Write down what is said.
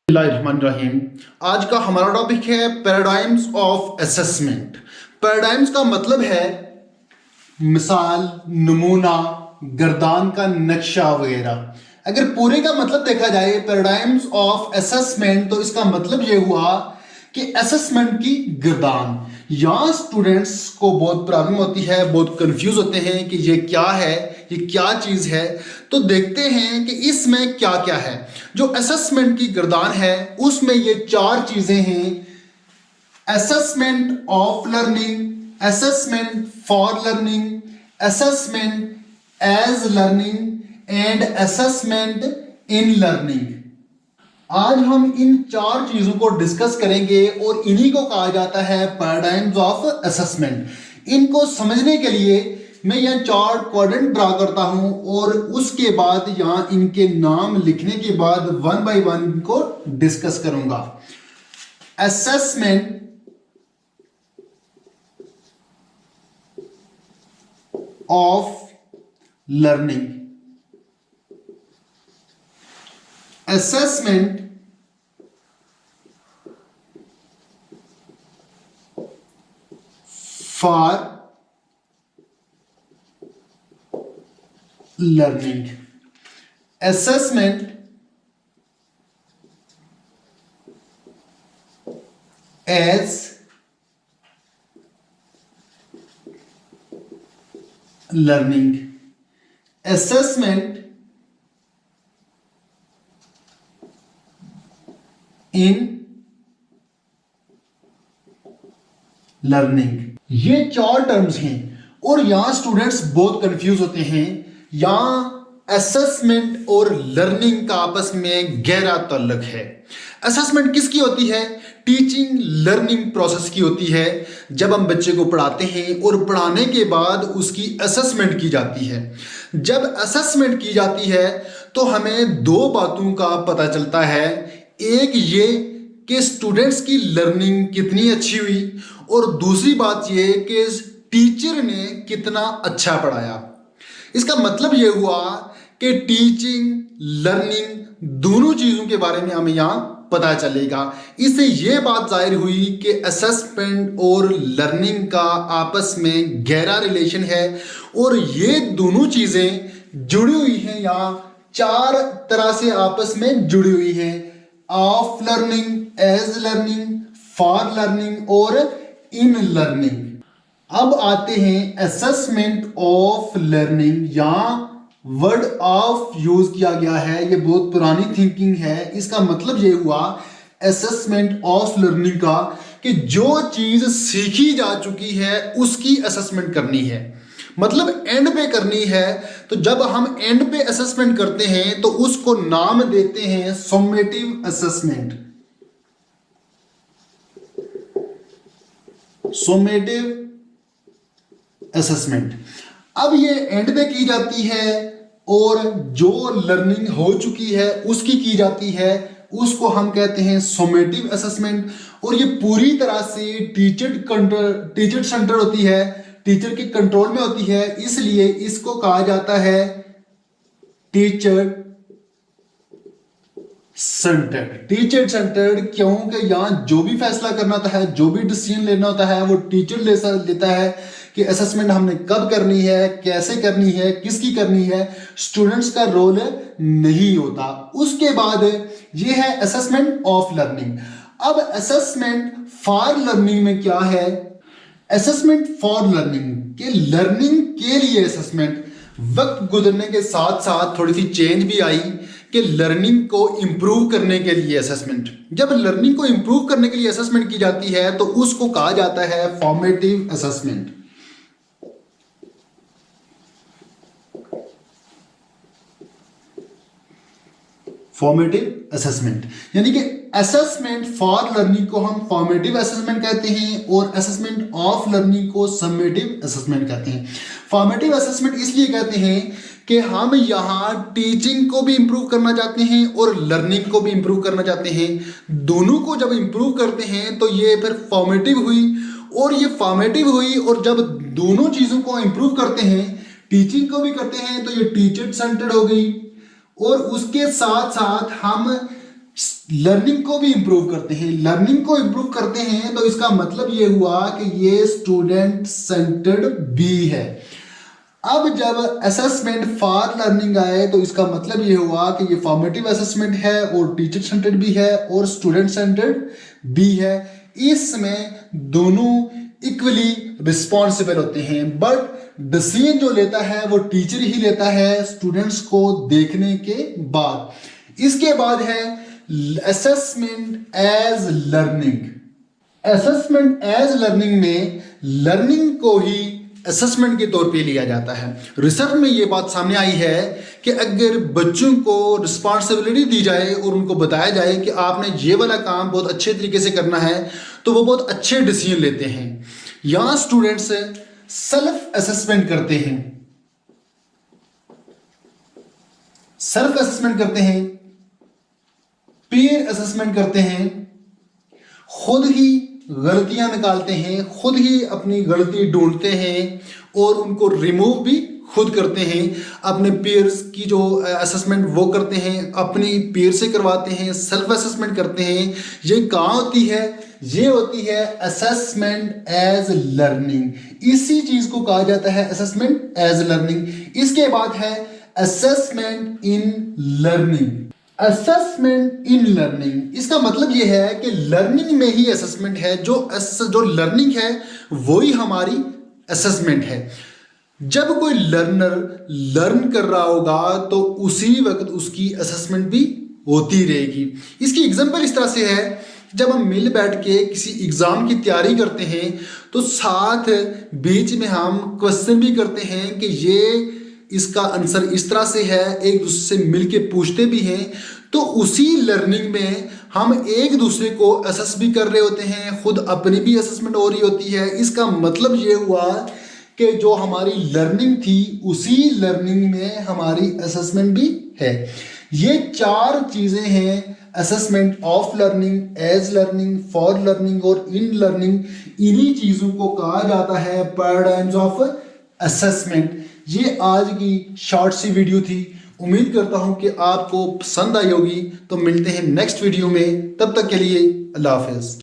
बिस्मिल्लाहिर्रहमानिर्रहीम। आज का हमारा टॉपिक है पैराडाइम्स ऑफ असेसमेंट। पैराडाइम्स का मतलब है मिसाल, नमूना, गर्दान का नक्शा वगैरह। अगर पूरे का मतलब देखा जाए पैराडाइम्स ऑफ असेसमेंट, तो इसका मतलब ये हुआ कि असेसमेंट की गर्दान। यहाँ स्टूडेंट्स को बहुत प्रॉब्लम होती है, बहुत कंफ्यूज होते हैं कि ये क्या है, ये क्या चीज है। तो देखते हैं कि इसमें क्या क्या है। जो असेसमेंट की गर्दान है उसमें ये चार चीजें हैं: assessment of learning, assessment for learning, assessment as learning and assessment in learning. आज हम इन चार चीजों को डिस्कस करेंगे और इन्हीं को कहा जाता है पैराडाइम्स ऑफ असेसमेंट। इनको समझने के लिए मैं यहाँ चार क्वाड्रेंट ड्रा करता हूं और उसके बाद यहाँ इनके नाम लिखने के बाद वन बाय वन को डिस्कस करूंगा। Assessment of learning, assessment for learning, assessment as learning, assessment in learning. ये चार टर्म्स हैं और यहां स्टूडेंट्स बहुत कंफ्यूज होते हैं। यहां असेसमेंट और लर्निंग का आपस में गहरा ताल्लुक है। असेसमेंट किसकी होती है? टीचिंग लर्निंग प्रोसेस की होती है। जब हम बच्चे को पढ़ाते हैं और पढ़ाने के बाद उसकी असेसमेंट की जाती है। जब असेसमेंट की जाती है तो हमें दो बातों का पता चलता है। एक ये कि स्टूडेंट्स की लर्निंग कितनी अच्छी हुई और दूसरी बात ये कि टीचर ने कितना अच्छा पढ़ाया। इसका मतलब ये हुआ कि टीचिंग लर्निंग दोनों चीज़ों के बारे में हमें यहाँ पता चलेगा। इससे ये बात जाहिर हुई कि असेसमेंट और लर्निंग का आपस में गहरा रिलेशन है और ये दोनों चीज़ें जुड़ी हुई हैं। यहाँ चार तरह से आपस में जुड़ी हुई हैं: of learning, as learning, for learning और इन लर्निंग। अब आते हैं असेसमेंट ऑफ लर्निंग। यहाँ वर्ड ऑफ यूज किया गया है, ये बहुत पुरानी थिंकिंग है। इसका मतलब ये हुआ असेसमेंट ऑफ लर्निंग का कि जो चीज सीखी जा चुकी है उसकी असेसमेंट करनी है, मतलब एंड पे करनी है। तो जब हम एंड पे असेसमेंट करते हैं तो उसको नाम देते हैं समेटिव असेसमेंट। समेटिव असेसमेंट अब ये एंड पे की जाती है और जो लर्निंग हो चुकी है उसकी की जाती है, उसको हम कहते हैं समेटिव असेसमेंट। और ये पूरी तरह से टीचर सेंटर होती है, टीचर के कंट्रोल में होती है, इसलिए इसको कहा जाता है टीचर सेंटर्ड। टीचर सेंटर्ड क्योंकि यहाँ जो भी फैसला करना होता है, जो भी डिसीजन लेना होता है वो टीचर लेता है कि असेसमेंट हमने कब करनी है, कैसे करनी है, किसकी करनी है। स्टूडेंट्स का रोल नहीं होता। उसके बाद ये है असेसमेंट ऑफ लर्निंग। अब असेसमेंट फॉर लर्निंग में क्या है? असेसमेंट फॉर लर्निंग के लर्निंग के लिए असेसमेंट। वक्त गुजरने के साथ साथ थोड़ी सी चेंज भी आई कि लर्निंग को इंप्रूव करने के लिए असेसमेंट। जब लर्निंग को इंप्रूव करने के लिए असेसमेंट की जाती है तो उसको कहा जाता है फॉर्मेटिव असेसमेंट। फॉर्मेटिव असेसमेंट यानी कि असेसमेंट फॉर लर्निंग को हम फॉर्मेटिव असेसमेंट कहते हैं और असेसमेंट ऑफ लर्निंग को समेटिव असेसमेंट कहते हैं। फॉर्मेटिव असेसमेंट इसलिए कहते हैं कि हम यहाँ टीचिंग को भी इंप्रूव करना चाहते हैं और लर्निंग को भी इंप्रूव करना चाहते हैं। दोनों को जब इंप्रूव करते हैं तो ये फिर फॉर्मेटिव हुई और ये फॉर्मेटिव हुई। और जब दोनों चीज़ों को इंप्रूव करते हैं, टीचिंग को भी करते हैं, तो ये टीचर सेंटर्ड हो गई। और उसके साथ साथ हम लर्निंग को भी इंप्रूव करते हैं। लर्निंग को इंप्रूव करते हैं तो इसका मतलब ये हुआ कि ये स्टूडेंट सेंटर्ड भी है। अब जब असेसमेंट फॉर लर्निंग आए तो इसका मतलब ये हुआ कि ये फॉर्मेटिव असेसमेंट है और टीचर सेंटर्ड भी है और स्टूडेंट सेंटर्ड भी है। इसमें दोनों इक्वली रिस्पॉन्सिबल होते हैं, बट डिसीजन जो लेता है वो टीचर ही लेता है स्टूडेंट्स को देखने के बाद। इसके बाद है assessment as learning. Assessment as learning में लर्निंग को ही असेसमेंट के तौर पे लिया जाता है। रिसर्च में ये बात सामने आई है कि अगर बच्चों को रिस्पॉन्सिबिलिटी दी जाए और उनको बताया जाए कि आपने ये वाला काम बहुत अच्छे तरीके से करना है तो वो बहुत अच्छे डिसीजन लेते हैं। यहाँ स्टूडेंट्स सेल्फ असेसमेंट करते हैं, सेल्फ असेसमेंट करते हैं, पीयर असेसमेंट करते हैं, खुद ही गलतियां निकालते हैं, खुद ही अपनी गलती ढूंढते हैं और उनको रिमूव भी खुद करते हैं। अपने पीयर्स की जो असेसमेंट वो करते हैं, अपनी पीयर से करवाते हैं, सेल्फ असेसमेंट करते हैं। ये कहाँ होती है? ये होती है असेसमेंट एज लर्निंग। इसी चीज को कहा जाता है असेसमेंट एज लर्निंग। इसके बाद है assessment in learning. Assessment in learning, इसका मतलब यह है कि लर्निंग में ही असेसमेंट है। जो लर्निंग है वही हमारी असेसमेंट है। जब कोई लर्नर लर्न कर रहा होगा तो उसी वक्त उसकी असेसमेंट भी होती रहेगी। इसकी एग्जांपल इस तरह से है, जब हम मिल बैठ के किसी एग्जाम की तैयारी करते हैं तो साथ बीच में हम क्वेश्चन भी करते हैं कि ये इसका आंसर इस तरह से है, एक दूसरे से मिलके पूछते भी हैं। तो उसी लर्निंग में हम एक दूसरे को असेस भी कर रहे होते हैं, खुद अपनी भी असेसमेंट हो रही होती है। इसका मतलब ये हुआ कि जो हमारी लर्निंग थी उसी लर्निंग में हमारी असेसमेंट भी है। ये चार चीजें हैं, assessment of learning, as learning, for learning और इन लर्निंग। इन्हीं चीजों को कहा जाता है पैराडाइम्स ऑफ असेसमेंट। ये आज की शॉर्ट सी वीडियो थी। उम्मीद करता हूं कि आपको पसंद आई होगी। तो मिलते हैं नेक्स्ट वीडियो में, तब तक के लिए अल्लाह हाफिज।